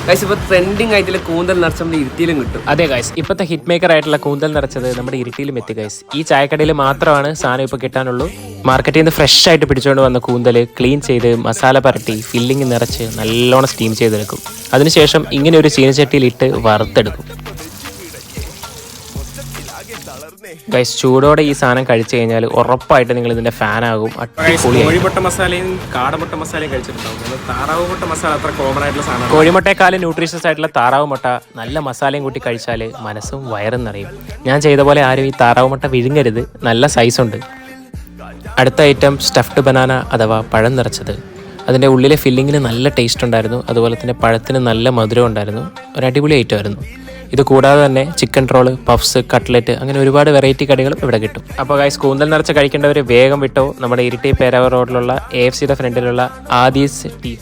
Guys ഇപ്പോൾ trending ആയിട്ടുള്ള കൂന്തൽ നിറച്ച് നമ്മുടെ ഇരുട്ടിയിലും കിട്ടും. അതെ ഗൈസ്, ഇപ്പോഴത്തെ ഹിറ്റ് മേക്കർ ആയിട്ടുള്ള കൂന്തൽ നിറച്ചത് നമ്മുടെ ഇരുട്ടിയിലും എത്തി ഗൈസ്. ഈ ചായക്കടയിൽ മാത്രമാണ് സാധനം ഇപ്പോൾ കിട്ടാനുള്ളൂ. മാർക്കറ്റിൽ നിന്ന് ഫ്രഷ് ആയിട്ട് പിടിച്ചുകൊണ്ട് വന്ന കൂന്തൽ ക്ലീൻ ചെയ്ത് മസാല പരട്ടി ഫില്ലിങ് നിറച്ച് നല്ലോണം സ്റ്റീം ചെയ്തെടുക്കും. അതിനുശേഷം ഇങ്ങനെ ഒരു ചീനച്ചട്ടിയിലിട്ട് വറുത്തെടുക്കും. ഗൈസ്, ചൂടോടെ ഈ സാധനം കഴിച്ചു കഴിഞ്ഞാൽ ഉറപ്പായിട്ട് നിങ്ങൾ ഇതിന്റെ ഫാനാകും. കോഴിമുട്ട മസാലയും കാടമുട്ട മസാലയും കഴിച്ചിട്ടുണ്ടാവും. താറാവ് മുട്ട മസാല അത്ര കോമൺ ആയിട്ടുള്ള സാധനം. കോഴിമുട്ടയെക്കാളും ന്യൂട്രീഷ്യസ് ആയിട്ടുള്ള താറാവ് മുട്ട നല്ല മസാലയും കൂട്ടി കഴിച്ചാൽ മനസ്സും വയറും നിറയും. ഞാൻ ചെയ്ത പോലെ ആരും ഈ താറാവ് മുട്ട വിഴുങ്ങരുത്, നല്ല സൈസുണ്ട്. അടുത്ത ഐറ്റം സ്റ്റഫ്ഡ് ബനാന അഥവാ പഴം നിറച്ചത്. അതിൻ്റെ ഉള്ളിലെ ഫില്ലിങ്ങിന് നല്ല ടേസ്റ്റ് ഉണ്ടായിരുന്നു. അതുപോലെ തന്നെ പഴത്തിന് നല്ല മധുരം ഉണ്ടായിരുന്നു. ഒരു അടിപൊളി ഐറ്റം ആയിരുന്നു. ഇത് കൂടാതെ തന്നെ ചിക്കൻ റോള്, പഫ്സ്, കട്ട്ലറ്റ് അങ്ങനെ ഒരുപാട് വെറൈറ്റി കടികളും ഇവിടെ കിട്ടും. അപ്പോൾ ഗൈസ്, കൂന്തൽ നിറച്ച് കഴിക്കേണ്ടവർ വേഗം വിട്ടോ. നമ്മുടെ ഇരിട്ടി പേരാവൂർ റോഡിലുള്ള AFCയുടെ ഫ്രണ്ടിലുള്ള ആദീസ് ടീ